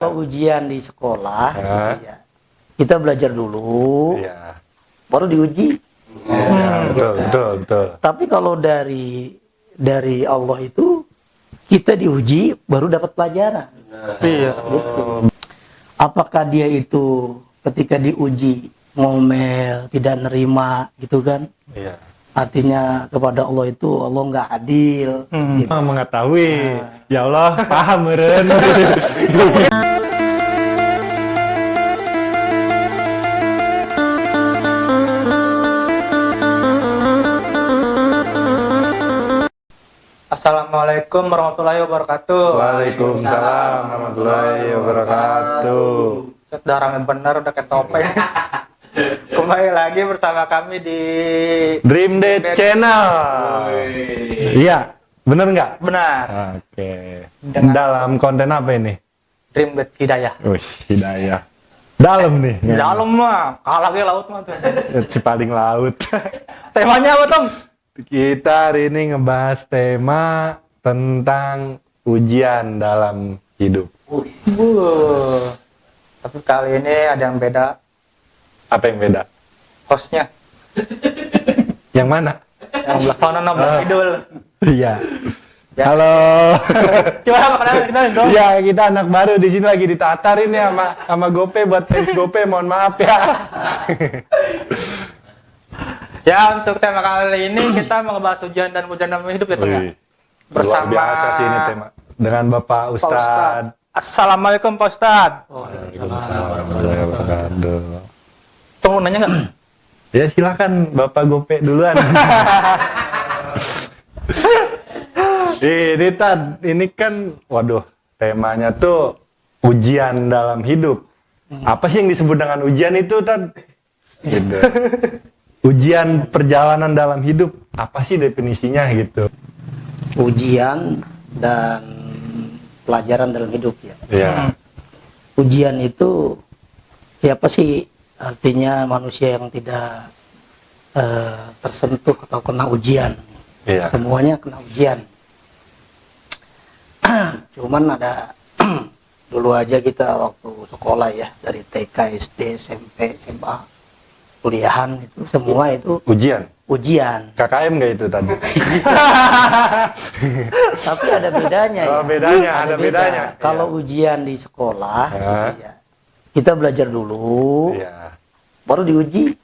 Kalau ujian di sekolah, gitu ya, kita belajar dulu, baru diuji. Betul. Tapi kalau dari Allah itu, kita diuji baru dapat pelajaran. Gitu. Apakah dia itu ketika diuji ngomel, tidak nerima, gitu kan? Artinya kepada Allah itu Allah nggak adil. Gitu. Mengetahui, ya Allah paham meren. Assalamualaikum warahmatullahi wabarakatuh. Waalaikumsalam warahmatullahi wabarakatuh. Sudah rame bener, udah kayak topeng. Kembali lagi bersama kami di Dream Date Channel. Iya, bener nggak? Benar. Oke. Dalam konten apa ini? Dream Date Hidayah. Wih, hidayah. Dalam nih. Di dalam mah, kalah lagi laut mah tuh. Si paling laut. Temanya apa Tom? Kita hari ini ngebahas tema tentang ujian dalam hidup. Tapi kali ini ada yang beda. Apa yang beda? Hostnya. Yang mana? Yang belah sana belah kidul. Iya. Ya. Halo. Coba kenalin dong. Ya, kita anak baru di sini lagi ditatar ini sama Gope buat fans Gope, mohon maaf ya. Ya, untuk tema kali ini kita mau ngebahas ujian dan ujian dalam hidup ya, Tom ya. Bersama luar biasa sih ini tema. Dengan Bapak Ustadz. Assalamualaikum Pak Ustadz. Waalaikumsalam warahmatullahi wabarakatuh. Tunggu nanya nggak? Ya silakan Bapak Gope duluan. Ini Tad, ini kan, waduh, temanya tuh ujian dalam hidup. Apa sih yang disebut dengan ujian itu, Tad? Gitu. Ujian perjalanan dalam hidup, apa sih definisinya gitu? Ujian dan pelajaran dalam hidup ya. Iya. Ujian itu siapa sih artinya manusia yang tidak tersentuh atau kena ujian? Iya. Semuanya kena ujian. Cuman ada dulu aja kita waktu sekolah ya, dari TK, SD, SMP, SMA, kuliahan itu semua itu Ujian. KKM nggak itu tadi? Tapi ada bedanya ya. Oh, bedanya, ada beda. bedanya. Kalau Iya. ujian di sekolah, gitu ya, kita belajar dulu, Iya. baru diuji.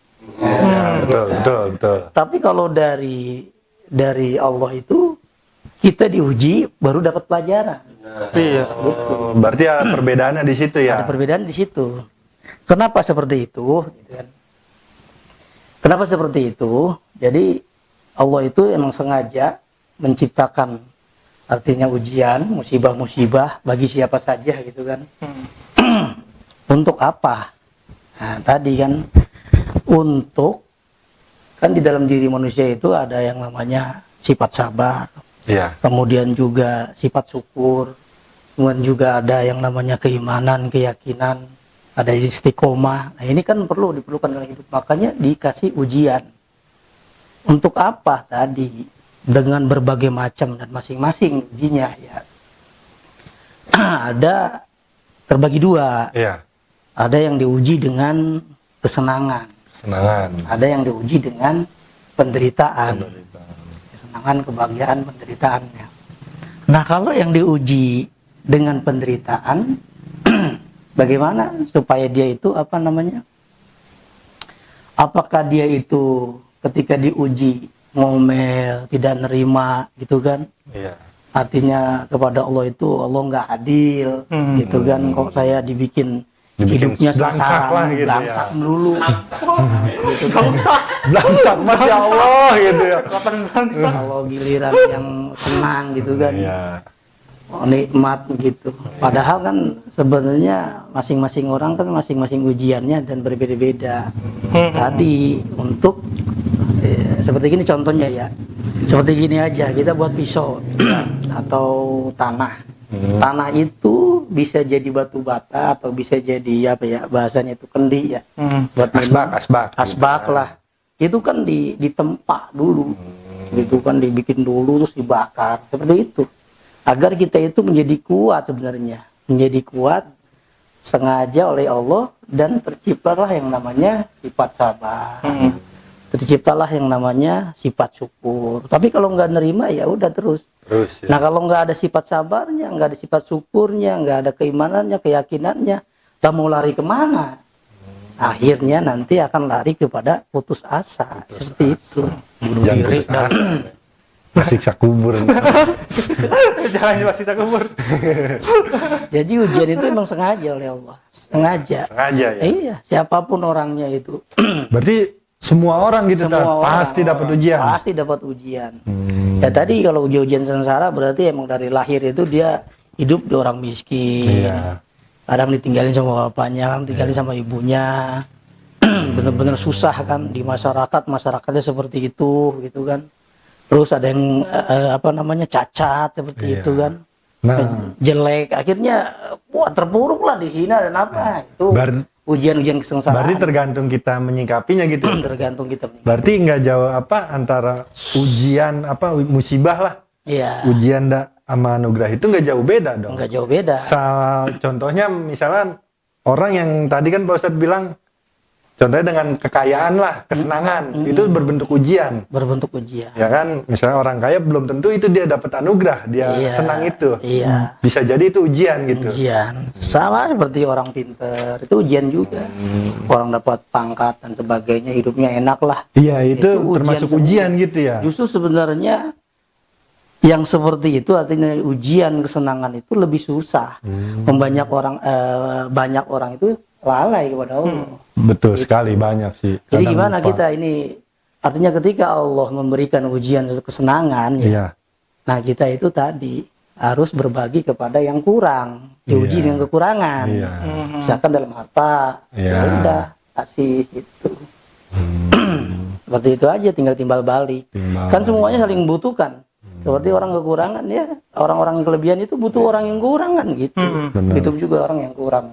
Betul. Tapi kalau dari Allah itu, kita diuji baru dapat pelajaran. Iya. Oh, berarti ada perbedaannya di situ ya? Ada perbedaan di situ. Kenapa seperti itu? Gitu kan. Kenapa seperti itu? Jadi Allah itu emang sengaja menciptakan artinya ujian, musibah-musibah bagi siapa saja gitu kan. Untuk apa? Nah, tadi kan untuk kan di dalam diri manusia itu ada yang namanya sifat sabar. Iya. Kemudian juga sifat syukur. Kemudian juga ada yang namanya keimanan, keyakinan, ada istiqomah. Nah, ini kan diperlukan dalam hidup. Makanya dikasih ujian. Untuk apa tadi? Dengan berbagai macam dan masing-masing ujinya ya. Ada terbagi dua. Iya. Ada yang diuji dengan kesenangan. Ada yang diuji dengan penderitaan. Kesenangan, kebahagiaan, penderitaannya. Nah, kalau yang diuji dengan penderitaan, bagaimana supaya dia itu apakah dia itu ketika diuji ngomel, tidak nerima, gitu kan? Iya. Artinya kepada Allah itu Allah nggak adil, gitu kan? Kok saya dibikin hidupnya sengsara, gitu belangsak ya. melulu. Gitu kan? Belangsak mas ya Allah gitu ya. Kalau giliran yang senang gitu kan, nikmat gitu. Padahal kan sebenarnya masing-masing orang kan masing-masing ujiannya dan berbeda-beda. Tadi untuk seperti gini contohnya ya, seperti gini aja, kita buat pisau atau tanah. Tanah itu bisa jadi batu bata atau bisa jadi apa ya, bahasanya itu kendi ya, buat asbak lah. Itu kan ditempa dulu, gitu kan, dibikin dulu terus dibakar seperti itu, agar kita itu menjadi kuat sebenarnya, menjadi kuat sengaja oleh Allah dan terciptalah yang namanya sifat sabar. Terciptalah yang namanya sifat syukur. Tapi kalau nggak nerima ya udah terus. Terus ya. Nah kalau nggak ada sifat sabarnya, nggak ada sifat syukurnya, nggak ada keimanannya, keyakinannya, lah mau lari kemana? Akhirnya nanti akan lari kepada putus asa. Seperti itu. Jangan putus asa. Masih siksa kubur. Jangan masih kubur. Jadi ujian itu memang sengaja oleh Allah. Sengaja. Sengaja ya. Iya, siapapun orangnya itu. Berarti semua orang gitu Semua Tat, orang. pasti dapat ujian. Pasti dapat ujian. Ya tadi kalau ujian sengsara berarti emang dari lahir itu dia hidup di orang miskin. Iya. Kadang ditinggalin sama bapaknya, kadang ditinggalin sama ibunya. Bener-bener susah kan di masyarakatnya seperti itu gitu kan. Terus ada yang cacat seperti Iya. itu kan. Nah. Jelek, akhirnya wah terpuruk lah, dihina dan apa. Itu ujian-ujian kesengsaraan. Berarti tergantung kita menyikapinya gitu. Tergantung kita. Berarti nggak jauh antara ujian musibah lah. Iya. Ujian sama anugerah itu nggak jauh beda dong. Enggak jauh beda. Contohnya misalnya orang yang tadi kan Pak Ustadz bilang, contohnya dengan kekayaan lah, kesenangan, itu berbentuk ujian. Berbentuk ujian. Ya kan, misalnya orang kaya belum tentu itu dia dapat anugerah, dia Iya, senang itu. iya. Bisa jadi itu ujian gitu. Ujian. Sama seperti orang pinter, itu ujian juga. Orang dapat pangkat dan sebagainya, hidupnya enak lah. Iya, itu Itu ujian termasuk semua. ujian gitu ya. Justru sebenarnya yang seperti itu artinya ujian kesenangan itu lebih susah. Banyak orang itu lalai kepada Allah. Betul sekali, banyak sih. Jadi Kadang gimana lupa. kita ini, artinya ketika Allah memberikan ujian untuk kesenangan, ya, Iya. nah kita itu tadi harus berbagi kepada yang kurang, diuji Iya. dengan kekurangan. Iya. Misalkan dalam harta, Iya. ya udah kasih itu. Seperti itu aja, tinggal timbal balik. Timbal Kan semuanya saling membutuhkan. Seperti orang kekurangan ya, orang-orang yang kelebihan itu butuh orang yang kurang kan gitu. Benar. Itu juga orang yang kurang.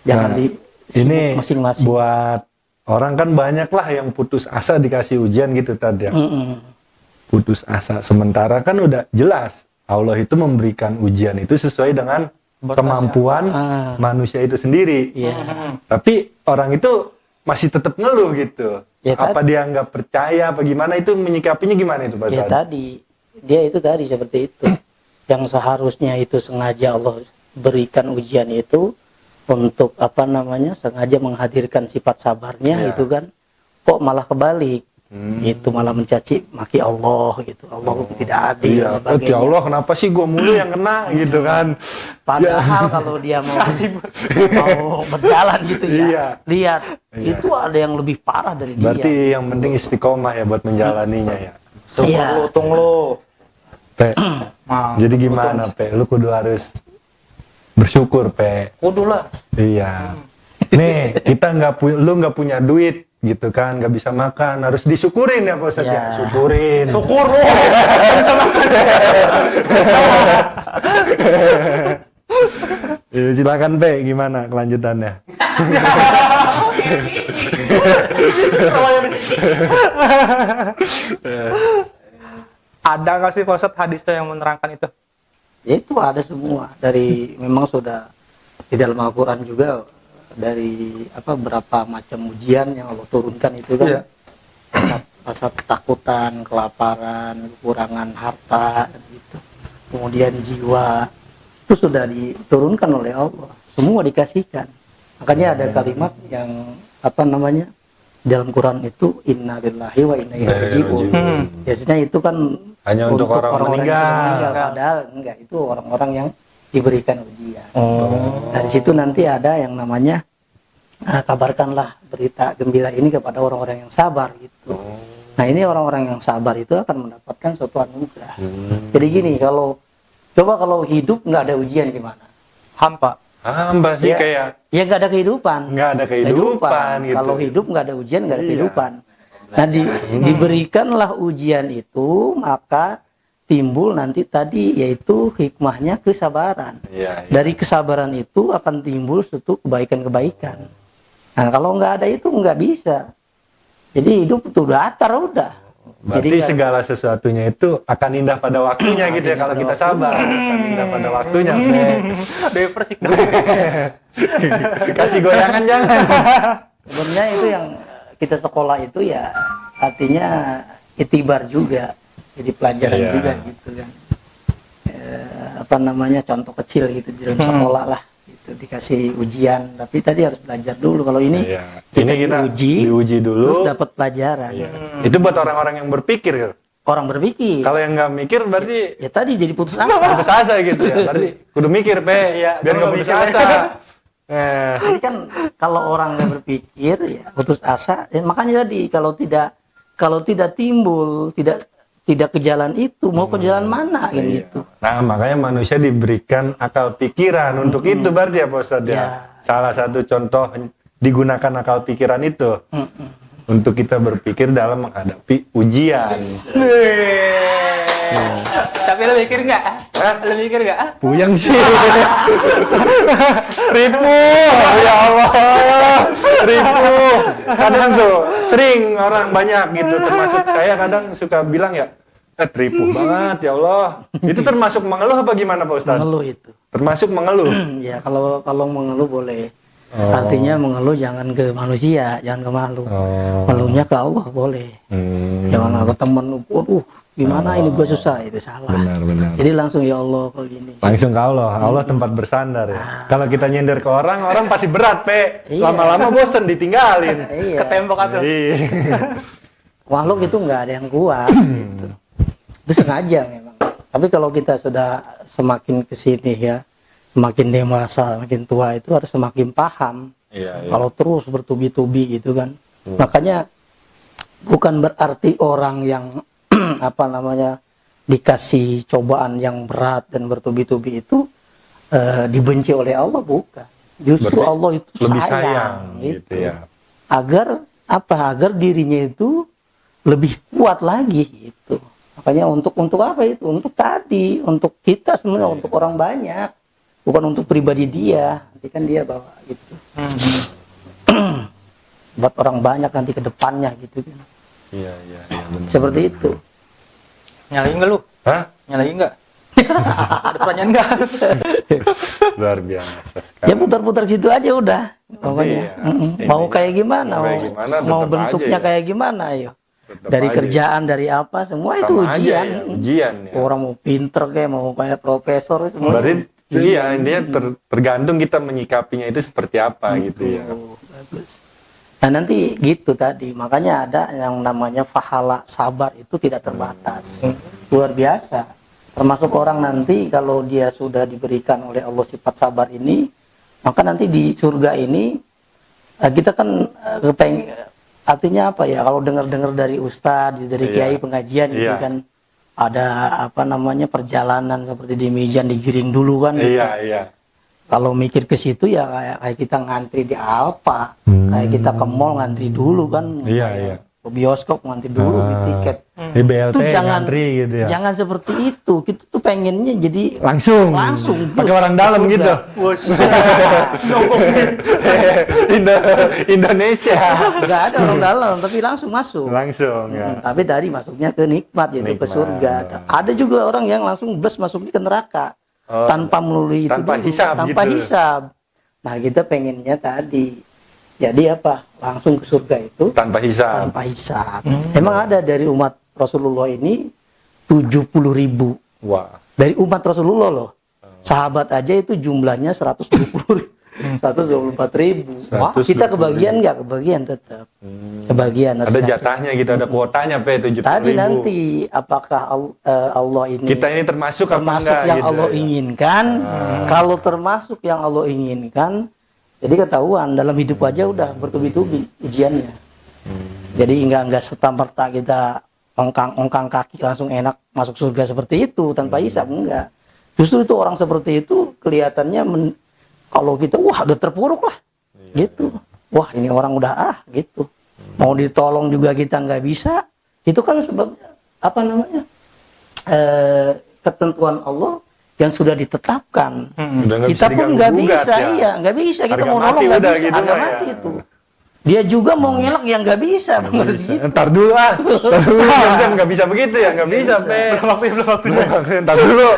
Jangan Nah, di Ini masing-masing. buat orang kan banyak lah yang putus asa dikasih ujian gitu tadi ya. Putus asa. Sementara kan udah jelas Allah itu memberikan ujian itu sesuai dengan kemampuan manusia itu sendiri. Iya. Tapi orang itu masih tetap ngeluh gitu. Ya, apa dia nggak percaya apa gimana, itu menyikapinya gimana itu Pak Ya Ustadz? tadi, dia itu tadi seperti itu. Yang seharusnya itu sengaja Allah berikan ujian itu untuk sengaja menghadirkan sifat sabarnya Ya. itu kan, kok malah kebalik. Itu malah mencaci maki Allah gitu. Allah tidak adil Iya. dan Ya sebagainya. Allah, kenapa sih gua mulu yang kena gitu kan? Padahal kalau dia mau berjalan gitu ya, Iya. lihat Iya. itu ada yang lebih parah dari Berarti dia. yang penting istiqomah ya buat menjalaninya ya. Iya. Tung lu. Pe. Mau. Jadi gimana Pe? Lu kudu harus bersyukur Pe. Kudu lah. Iya. Nih kita lu nggak punya duit gitu kan, nggak bisa makan, harus disyukurin ya Pak Ustadz ya. Ya. Syukurin. Syukur lu. Bisa makan. Ya, silakan Pe, gimana kelanjutannya? Ada nggak sih Pak Ustadz hadisnya yang menerangkan itu? Ya itu ada semua dari memang sudah di dalam Al-Quran juga dari berapa macam ujian yang Allah turunkan itu kan. Iya. Rasa ketakutan, kelaparan, kekurangan harta gitu. Kemudian jiwa itu sudah diturunkan oleh Allah. Semua dikasihkan. Makanya ada kalimat yang dalam Quran itu inna lillahi wa inna ilaihi raji'un. Biasanya itu kan Hanya untuk orang orang-orang yang sudah meninggal. meninggal. Padahal enggak, itu orang-orang yang diberikan ujian. Dari situ nanti ada yang namanya kabarkanlah berita gembira ini kepada orang-orang yang sabar gitu. Nah ini orang-orang yang sabar itu akan mendapatkan suatu anugerah. Jadi gini, kalau hidup nggak ada ujian gimana? Hampa. Hamba sih kayak Ya nggak ada kehidupan. nggak ada kehidupan gitu. Kalau hidup nggak ada ujian, nggak ada Iya. kehidupan. Nah diberikanlah ujian itu, maka timbul nanti tadi yaitu hikmahnya kesabaran. Iya, iya. Dari kesabaran itu akan timbul suatu kebaikan-kebaikan. Nah kalau nggak ada itu nggak bisa. Jadi hidup itu datar udah. Berarti Jadi segala sesuatunya itu akan indah pada waktunya gitu ya kalau kita sabar. Akan indah pada waktunya. Depresi. Kasih goyangan jangan. sebenarnya itu yang kita sekolah itu ya artinya itibar juga, jadi pelajaran Iya. juga gitu kan. Apa namanya, contoh kecil gitu di dalam sekolah lah gitu, dikasih ujian tapi tadi harus belajar dulu. Kalau ini Iya. kita, Ini kita diuji dulu. terus dapat pelajaran. Iya. Itu buat orang-orang yang berpikir gitu. Orang berpikir Kalau yang nggak mikir berarti ya tadi jadi putus asa. putus asa gitu ya. Berarti kudu mikir Iya, biar nggak kalau putus mikir. asa. Jadi kan kalau orang nggak berpikir ya putus asa. Ya, makanya tadi kalau tidak timbul, tidak ke jalan itu, mau ke jalan mana kan Iya. gitu. Nah, makanya manusia diberikan akal pikiran untuk itu berarti ya Pak Ustadz ya. Ya. Salah satu contoh digunakan akal pikiran itu untuk kita berpikir dalam menghadapi ujian. Tapi lo mikir nggak? Lo mikir nggak? Puyeng sih. Ribu, ya Allah. Ribu. Kadang tuh sering orang banyak gitu, termasuk saya kadang suka bilang ya, ribu banget ya Allah. Itu termasuk mengeluh apa gimana Pak Ustadz? Mengeluh itu. Termasuk mengeluh. Ya kalau mengeluh boleh. Artinya mengeluh jangan ke manusia, jangan ke makhluk. Mengeluhnya ke Allah boleh. Jangan ke teman, waduh gimana ini gue susah, itu salah. Benar. Jadi langsung ya Allah kalau gini. Langsung ke Allah, Allah tempat bersandar ya. Kalau kita nyender ke orang pasti berat, Pe. Iya. Lama-lama bosen ditinggalin. Iya. Ke tembok atau? Iya. Makhluk itu nggak ada yang kuat gitu. Itu sengaja memang. Tapi kalau kita sudah semakin kesini ya, semakin dewasa, semakin tua itu harus semakin paham. Iya. Kalau terus bertubi-tubi gitu kan. Makanya bukan berarti orang yang apa namanya dikasih cobaan yang berat dan bertubi-tubi itu dibenci oleh Allah, bukan. Justru Berarti Allah itu lebih sayang, sayang, gitu. gitu ya. Agar dirinya itu lebih kuat lagi itu. Makanya untuk apa itu? Untuk tadi, untuk kita sebenarnya, untuk orang banyak, bukan untuk pribadi dia. Nanti kan dia bawa gitu. Buat orang banyak nanti ke depannya gitu kan. Iya, benar. Seperti itu. Nyalain nggak lu? Hah? Nyalain nggak? Ada pertanyaan nggak? Luar biasa sekali. Ya putar-putar gitu aja udah. Pokoknya. Iya. Mau Ini- kayak gimana? mau kayak gimana, Mau tetap bentuknya aja ya. kayak gimana ayo. Tetap Dari aja. kerjaan, dari apa, semua itu Sama aja ujian. ya, ujian ya. Orang mau pinter kayak mau kayak profesor semua. Berarti iya, intinya tergantung kita menyikapinya itu seperti apa gitu ya. Oh, bagus. Nah nanti gitu tadi, makanya ada yang namanya pahala sabar itu tidak terbatas, luar biasa. Termasuk orang nanti kalau dia sudah diberikan oleh Allah sifat sabar ini, maka nanti di surga ini kita kan artinya apa ya? Kalau dengar-dengar dari ustadz, dari kiai pengajian gitu Iya. kan, ada apa namanya perjalanan seperti di Mijan digiring dulu kan? Iya. Kalau mikir ke situ ya kayak kita ngantri di Alfa, kayak kita ke mall ngantri dulu kan, Iya, kayak iya. ke bioskop ngantri dulu beli tiket. Di BLT Itu jangan ngantri gitu ya. jangan seperti itu. Kita tuh pengennya jadi Langsung pakai orang dalam gitu. Indonesia. Nggak ada orang dalam, tapi langsung masuk. Langsung ya. Tapi tadi masuknya ke nikmat, yaitu ke Nikmat. surga. Ada juga orang yang langsung masuknya ke neraka tanpa melalui itu tanpa dulu, hisab tanpa gitu. hisab. Nah kita pengennya tadi, jadi apa? Langsung ke surga itu Tanpa hisab. tanpa hisab. Emang ada dari umat Rasulullah ini 70.000 Wah. dari umat Rasulullah loh. Sahabat aja itu jumlahnya 124.000. Wah, kita 124.000. kebagian nggak? Kebagian tetap. Kebagian. Ada jatahnya gitu, ada kuotanya Pe 70.000. Tadi nanti apakah Allah ini Kita ini termasuk apa termasuk enggak yang gitu Allah ya. inginkan? Kalau termasuk yang Allah inginkan, jadi ketahuan dalam hidup aja udah bertubi-tubi ujiannya. Jadi enggak serta-merta kita ongkang kaki langsung enak masuk surga seperti itu tanpa hisab, enggak. Justru itu orang seperti itu kelihatannya kalau kita wah udah terpuruk lah. Gitu. Wah, ini orang udah gitu. Mau ditolong juga kita nggak bisa. Itu kan sebabnya apa namanya? Ketentuan Allah yang sudah ditetapkan. Udah nggak Kita bisa pun nggak diganggu-gugat bisa, ya. iya nggak bisa. Kita Harga mau mati nolong nggak udah bisa, gitu harga mah ya. mati itu. Dia juga mau ngelak yang nggak bisa, Bang, harus gitu. Ntar dulu jam nggak bisa begitu ya, nggak bisa, Pe. Belum waktunya. Ntar dulu,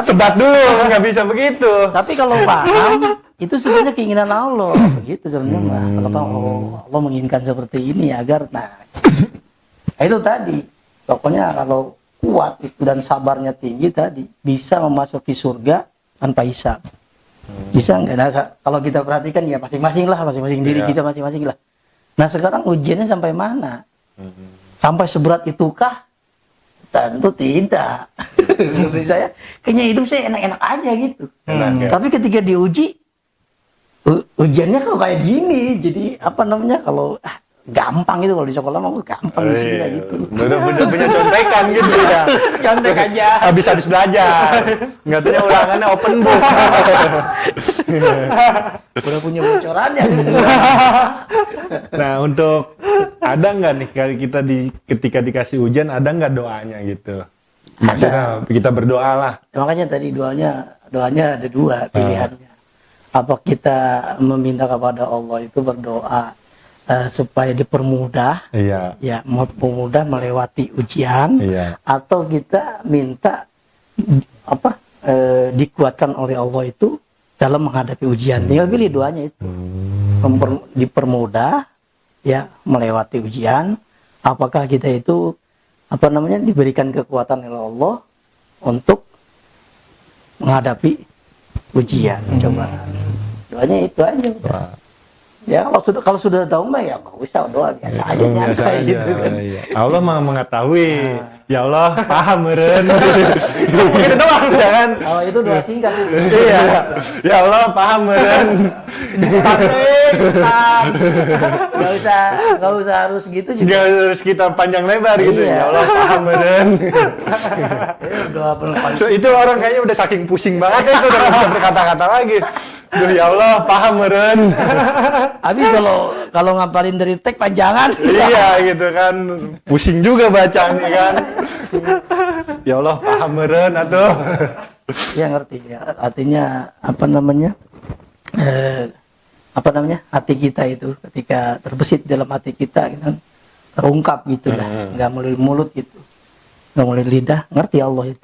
sebat dulu, nggak bisa begitu. Tapi kalau paham, itu sebenarnya keinginan Allah, begitu sebenarnya mah. Kalau paham, oh Allah menginginkan seperti ini agar, itu tadi. Pokoknya kalau kuat itu dan sabarnya tinggi tadi, bisa memasuki surga tanpa hisab. Bisa nggak? Nah, kalau kita perhatikan ya masing-masing diri kita masing-masing lah. Nah sekarang ujiannya sampai mana? Sampai seberat itukah? Tentu tidak. Menurut saya, kayaknya hidup saya enak-enak aja gitu. Ya. Tapi ketika diuji, ujiannya kok kayak gini. Jadi apa namanya kalau gampang gitu, kalau di sekolah mah gampang di sini kayak gitu. Bener-bener punya contekan gitu ya. Contek aja. Habis belajar. Nggak tahu ulangannya open book. Udah punya bocorannya. Nah, untuk ada nggak nih kali kita ketika dikasih ujian, ada nggak doanya gitu? Maksudnya kita berdoa lah. Ya, makanya tadi doanya ada dua pilihannya. Apa kita meminta kepada Allah itu berdoa supaya dipermudah, ya mempermudah melewati ujian, atau kita minta dikuatkan oleh Allah itu dalam menghadapi ujian. Tinggal pilih doanya itu, dipermudah, ya melewati ujian. Apakah kita itu diberikan kekuatan oleh Allah untuk menghadapi ujian, cobaan. Doanya itu aja. Ya kalau sudah tahu mah ya nggak usah doa biasa aja nyantai gitu kan. Allah mengetahui. Ya Allah paham meren. Gitu doang jangan. Oh itu doa singkat. Iya. Ya Allah paham meren. Nggak usah harus gitu juga. Nggak harus kita panjang lebar gitu. Ya Allah paham meren. Doa paling. So, itu orang kayaknya udah saking pusing banget itu udah nggak bisa berkata-kata lagi. Duh ya Allah paham meren. Habis kalau ngapalin dari teks panjangan. Iya gitu kan, pusing juga bacanya kan. Ya Allah paham meren atau? Ya ngerti ya, artinya hati kita itu ketika terbesit dalam hati kita gitu, terungkap gitu lah, nggak melalui mulut gitu, nggak melalui lidah, ngerti Allah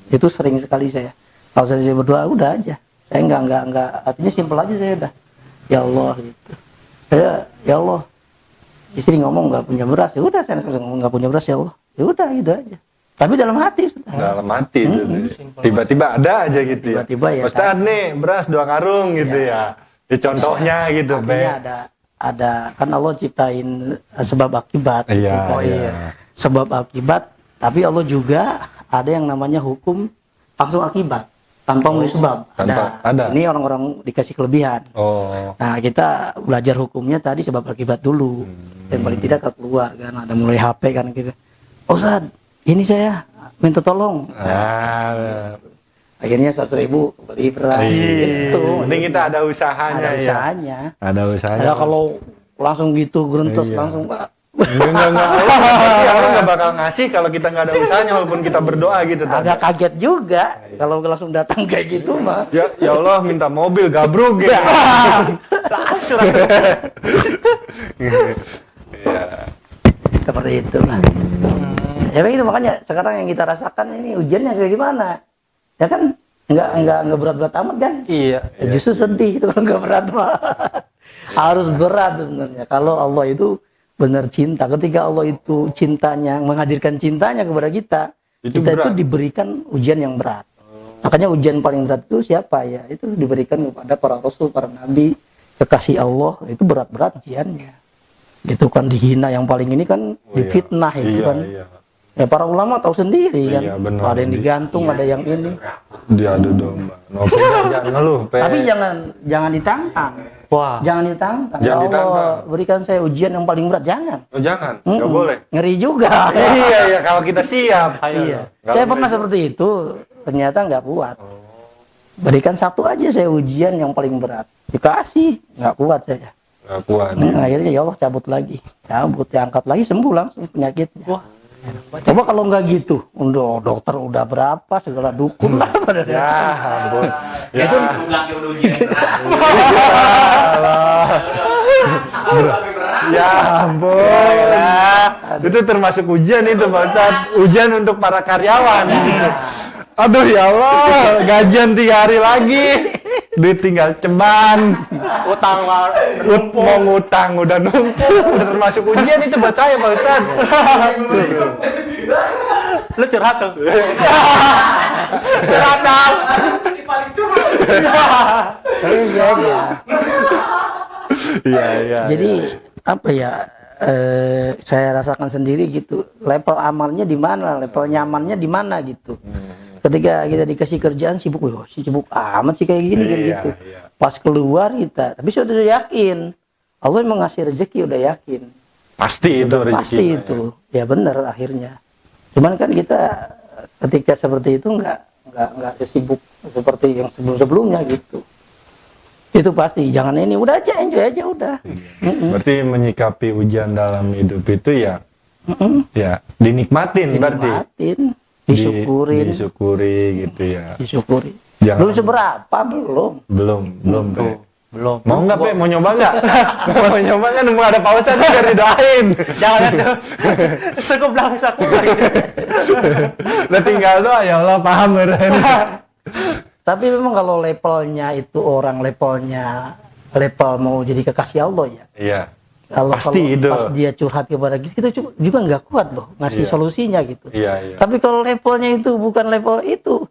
itu sering sekali saya. Kalau saya berdoa udah aja, saya nggak artinya simpel aja saya udah. Ya Allah gitu. Ya Allah, istri ngomong nggak punya beras, ya udah saya nggak punya beras ya Allah, ya udah gitu aja. Tapi dalam hati sudah. Dalam hati itu. Tiba-tiba ada aja gitu tiba-tiba ya. Ustaz nih beras 2 karung gitu ya. Ya contohnya gitu, artinya ada kan Allah ciptain sebab akibat gitu kan. Sebab akibat, tapi Allah juga ada yang namanya hukum langsung akibat. Tanpa melalui sebab. Ada. Ini orang-orang dikasih kelebihan. Nah kita belajar hukumnya tadi sebab akibat dulu. Dan paling tidak keluar kan, ada mulai HP kan gitu. Ustaz, ini saya minta tolong. Akhirnya 100.000 beli beras. Gitu. Ini kita ada usahanya. Ada usahanya. Kalau langsung gitu gerentos langsung Enggak. Allah nggak bakal ngasih kalau kita nggak ada usahanya walaupun kita berdoa gitu. Agak kaget juga kalau langsung datang kayak gitu mah. Ya Allah minta mobil gabruk ya. Langsung. Seperti itu lah. Ya begitu makanya sekarang yang kita rasakan ini ujiannya kayak gimana? Ya kan nggak berat-berat amat kan? Iya. Justru sedih itu kalau nggak berat mah. Harus berat sebenarnya. Kalau Allah itu benar cinta, ketika Allah itu cintanya menghadirkan cintanya kepada kita itu diberikan ujian yang berat. Makanya ujian paling berat itu siapa ya? Itu diberikan kepada para rasul, para nabi, kekasih Allah. Itu berat-berat ujiannya. Itu kan dihina, yang paling ini kan difitnah itu kan. Ya para ulama tahu sendiri kan. Ada yang digantung, ada yang ini. Diadu domba. Jangan ngeluh, Tapi jangan ditantang. Wah. Jangan ditantang. Ya Allah, berikan saya ujian yang paling berat, jangan. Jangan, nggak boleh. Ngeri juga. Iya, kalau kita siap. Iya. Saya pernah seperti itu, ternyata nggak kuat. Berikan satu aja saya ujian yang paling berat. Dikasih, nggak kuat saya. Nggak kuat. Akhirnya ya Allah cabut lagi. Diangkat lagi, sembuh langsung penyakitnya. Wah. Coba kalau nggak gitu, dokter udah berapa, segala dukun lah pada ampun. Itu udah ujian. ampun. Itu termasuk ujian itu Pak Ustadz. Ujian untuk para karyawan. Aduh ya Allah, gajian 3 hari lagi. Duit tinggal ceban. Utang Mau ngutang udah numpuk. Udah termasuk ujian itu buat saya Pak Ustadz. lu curhat tuh. Curhat das. Iya. Jadi apa ya? Saya rasakan sendiri gitu. Level amalnya di mana, level nyamannya di mana gitu. Ketika kita dikasih kerjaan sibuk, sibuk amat sih kayak gini kan Iya, gitu. iya. Pas keluar kita, tapi sudah yakin Allah memang ngasih rezeki, udah yakin. Pasti itu rezeki. Pasti itu, ya benar akhirnya. Cuman kan kita ketika seperti itu nggak sesibuk seperti yang sebelumnya gitu. Itu pasti, jangan ini, udah aja enjoy aja udah. Berarti menyikapi ujian dalam hidup itu ya, ya dinikmatin berarti. Dinikmatin, disyukurin, Disyukuri gitu ya. disyukuri. Jangan- Belum seberapa, belum. Belum, Pe. Belum. Mau nggak, Pe? Mau nyoba nggak? Mau nyoba kan nunggu ada pausa nih biar didoain. Jangan tuh. Cukup langsung aku. Udah tinggal doa, ya Allah paham beren. Tapi memang kalau levelnya itu orang level mau jadi kekasih Allah ya. Iya. Kalau Pasti itu. pas dia curhat kepada kita juga nggak kuat loh ngasih Iya. solusinya gitu. Iya. Tapi kalau levelnya itu bukan level itu,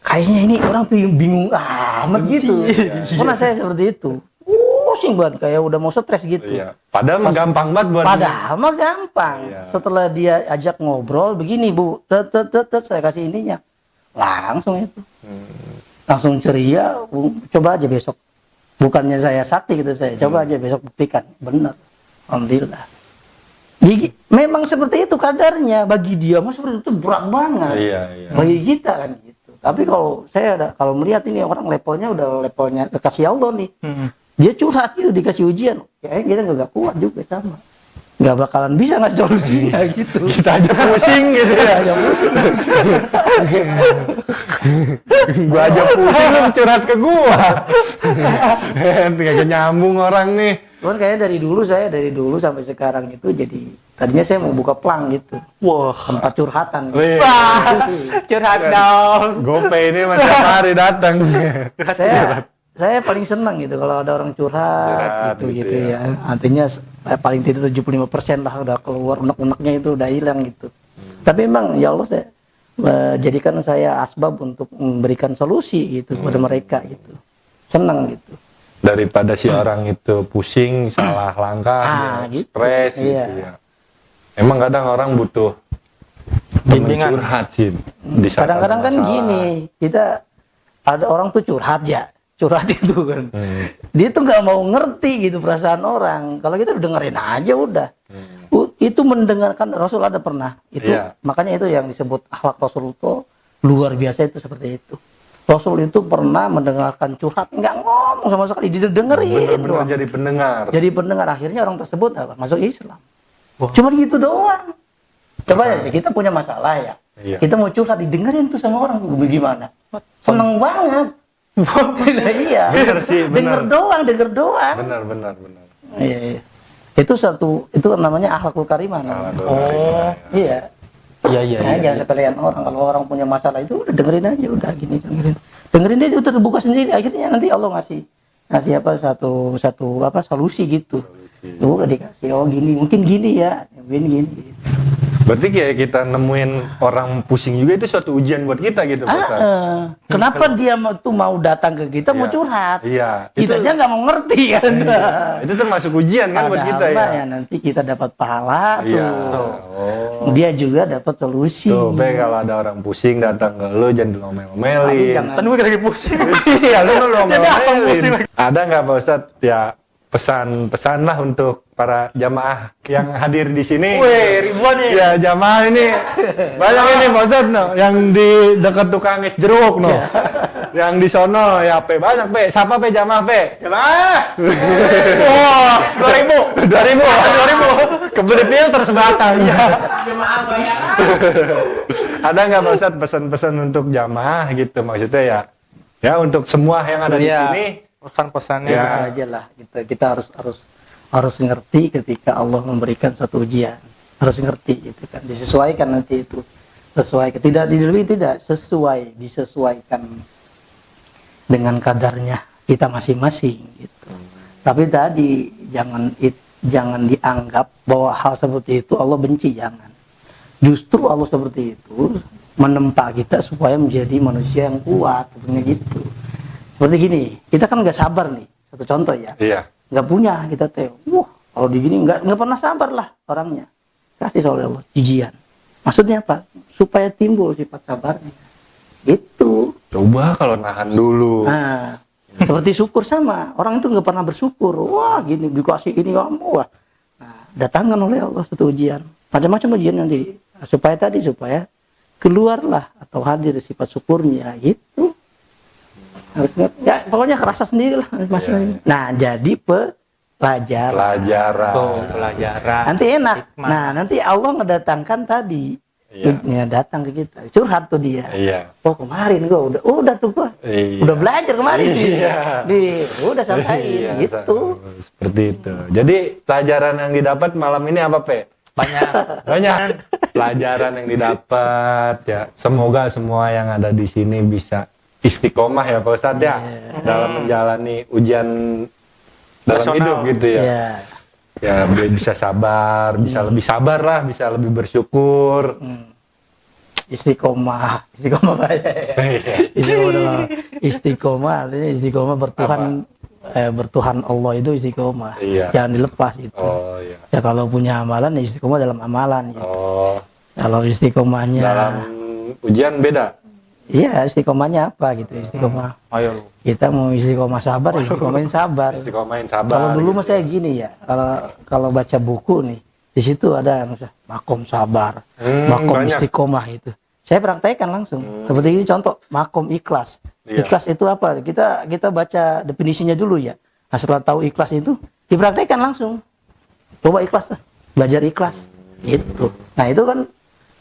kayaknya ini orang bingung amat gitu. Pernah saya seperti itu. Pusing banget, kayak udah mau stres gitu. Iya. Padahal mah gampang banget buat. Padahal mah gampang. Iya. Setelah dia ajak ngobrol begini Bu, saya kasih ininya. Langsung itu. Langsung ceria, Bu, coba aja besok. Bukannya saya sakti gitu, saya coba aja besok buktikan. Benar. Alhamdulillah. Jadi, memang seperti itu kadarnya. Bagi dia mah seperti itu berat banget. Iya. Bagi kita kan gitu. Tapi kalau kalau melihat ini orang levelnya udah levelnya kekasih Allah nih. Dia curhat itu dikasih ujian. Ya kita nggak kuat juga sama. Nggak bakalan bisa ngasih solusinya gitu. Kita aja pusing gitu ya. Gua aja pusing lu curhat ke gua. Kagak nyambung orang nih. Cuman kayaknya dari dulu sampai sekarang itu jadi tadinya saya mau buka plang gitu. Wah. Tempat curhatan. Wih. Wah. Curhat dong. GoPay ini mah tiap hari datang. Saya paling senang gitu kalau ada orang curhat gitu ya. Artinya paling tidak 75% lah udah keluar unek-uneknya itu udah hilang gitu. Tapi memang ya Allah saya jadikan saya asbab untuk memberikan solusi gitu kepada mereka gitu. Senang gitu. Daripada si orang itu pusing, salah langkah, gitu. stres gitu Iya. ya. Emang kadang orang butuh temen Bimbingan. curhat sih. Di saat Kadang-kadang ada kan masalah. gini, kita ada orang tuh curhat itu kan. Dia tuh nggak mau ngerti gitu perasaan orang. Kalau kita dengerin aja udah. Itu mendengarkan Rasul ada pernah. Itu Iya. makanya itu yang disebut akhlak Rasul itu luar biasa itu seperti itu. Rasul itu pernah mendengarkan curhat, nggak ngomong sama sekali, didengerin Bener-bener doang. jadi pendengar. Jadi pendengar, akhirnya orang tersebut apa? Masuk Islam. Cuma gitu doang. Coba ya, kita punya masalah ya. Iya. Kita mau curhat, didengerin tuh sama orang, gimana? Seneng banget. Iya. Bener sih, bener. Denger doang. Benar. Iya, iya. Itu namanya akhlakul karimah namanya. Iya. Iya. Nah, jangan sepelean orang. Kalau orang punya masalah itu udah dengerin aja, udah gini dengerin dia udah terbuka sendiri. Akhirnya nanti Allah ngasih apa satu solusi gitu. Udah dikasih, oh gini, mungkin gini ya, gini. Berarti kayak kita nemuin orang pusing juga itu suatu ujian buat kita gitu, Pak Ustadz. Kenapa dia mau datang ke kita mau curhat? Iya. Kita aja nggak mau ngerti kan. Itu termasuk ujian kan buat kita Padahal ya. nanti kita dapat pahala Iya. tuh. Oh. Dia juga dapat solusi. Tuh, Be, kalau ada orang pusing datang ke lu jangan ngomel-ngomelin. Tapi jangan- Kan gue lagi pusing. Iya, lu Jadi apa pusing ngomel-ngomelin. Ada nggak Pak Ustadz ya pesan lah untuk para jamaah yang hadir di sini? Wih, ribuan nih. Ya, jamaah ini banyak ini Pak Ustadz no, yang di dekat tukang es jeruk no. Yang di sono ya Pe banyak Pe. Siapa Pe jamaah Pe? Yalah. Wah, 2000. Kebeli filter sebatang. Ada nggak Pak Ustadz pesan-pesan untuk jamaah gitu maksudnya ya? Ya untuk semua yang ada di Iya. sini. Pesan-pesannya. Ya. Gitu aja lah. Kita harus harus ngerti ketika Allah memberikan satu ujian, harus ngerti gitu kan, disesuaikan nanti itu, sesuai, tidak dilebih, tidak sesuai, disesuaikan dengan kadarnya kita masing-masing gitu. Tapi tadi jangan dianggap bahwa hal seperti itu Allah benci, jangan. Justru Allah seperti itu menempa kita supaya menjadi manusia yang kuat, sebenarnya gitu. Seperti gini, kita kan nggak sabar nih, satu contoh ya. Iya. Nggak punya kita teh, wah kalau di gini nggak pernah sabar lah orangnya. Kasih oleh Allah ujian. Maksudnya apa? Supaya timbul sifat sabarnya. Itu. Coba kalau nahan dulu. Nah, seperti syukur sama. Orang itu nggak pernah bersyukur. Wah gini dikasih ini kamu. Wah. Nah, datangkan oleh Allah satu ujian. Macam-macam ujian nanti. Supaya keluarlah atau hadir sifat syukurnya. Itu. Harusnya ya pokoknya kerasa sendiri lah masalahnya. Nah jadi pelajaran. Pelajaran. Nanti enak. Hikmah. Nah nanti Allah ngedatangkan tadi, ya, datang ke kita, curhat tuh dia. Iya. Oh kemarin gua udah tuh gua, Iya. udah belajar kemarin. Iya. Udah sampaikan gitu. Seperti itu. Jadi pelajaran yang didapat malam ini apa, Pe? Banyak. Banyak pelajaran yang didapat ya. Semoga semua yang ada di sini bisa istiqomah ya Pak Ustadz ya, dalam menjalani ujian dalam Personal. hidup gitu ya. Iya. Ya bisa sabar, bisa lebih sabar lah, bisa lebih bersyukur. Istiqomah banyak. Istiqomah artinya istiqomah bertuhan Allah itu istiqomah. Iya. Jangan dilepas itu. Oh iya. Ya kalau punya amalan ya istiqomah dalam amalan gitu. Oh, Kalau istiqomahnya dalam ujian beda. iya istiqomahnya apa gitu, istiqomah. Ayo lu. Kita mau istiqomah sabar, ya istiqomahin sabar. Istiqomahin sabar. Kalau dulu gitu. mah saya gini ya, kalau baca buku nih, di situ ada makom sabar, makom banyak. istiqomah itu. Saya praktekkan langsung. Seperti ini contoh, makom ikhlas. Iya. Ikhlas itu apa? Kita baca definisinya dulu ya. Nah, setelah tahu ikhlas itu, dipraktekkan langsung. Coba ikhlas lah, belajar ikhlas. Gitu. Nah, itu kan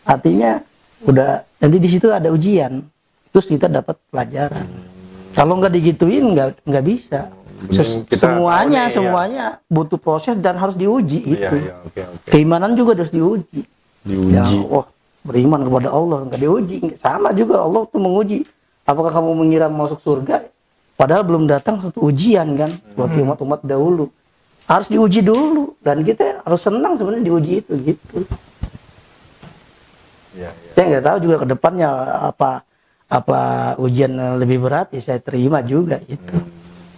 artinya udah nanti di situ ada ujian. Terus kita dapat pelajaran. Kalau nggak digituin nggak bisa. Kita Semuanya tahu nih, semuanya butuh proses dan harus diuji Iya, itu. iya, oke. Keimanan juga harus diuji. Diuji. Ya, beriman kepada Allah nggak diuji. Sama juga Allah tuh menguji. Apakah kamu mengira masuk surga? Padahal belum datang satu ujian kan buat umat-umat dahulu. Harus diuji dulu dan kita harus senang sebenarnya diuji itu gitu. Iya, iya. Saya nggak tahu juga ke depannya apa ujian lebih berat ya saya terima juga itu.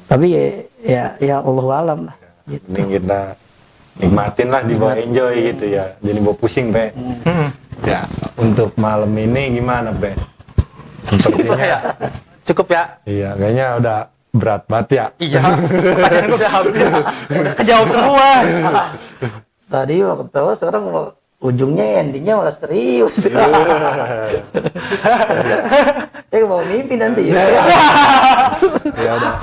Tapi ya Allah alam lah. Gitu. Mending kita nikmatin lah, dibawa enjoy gitu ya. Jadi bawa pusing, Pe. Ya, untuk malam ini gimana, Pe? Sepertinya ya. Cukup ya. iya, kayaknya udah berat banget ya. Iya. Pertanyaan gue udah habis. Udah kejawab semua. Tadi waktu ketawa sekarang ujungnya endingnya malah serius. Mau mimpi nanti ya. Ya udah.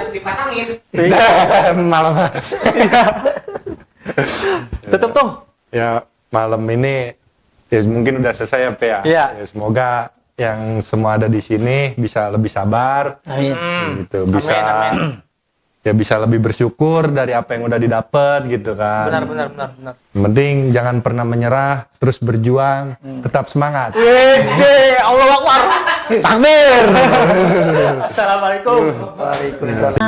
Dipasangin. Malam. Tutup Tung. Ya, malam ini ya mungkin udah selesai ya, Pe ya. Iya. Ya, semoga yang semua ada di sini bisa lebih sabar. Amin. Gitu, bisa Amin. ya bisa lebih bersyukur dari apa yang udah didapat gitu kan. Benar. Yang penting jangan pernah menyerah, terus berjuang, tetap semangat. Allah Akbar. Takbir. Assalamualaikum. Waalaikumsalam.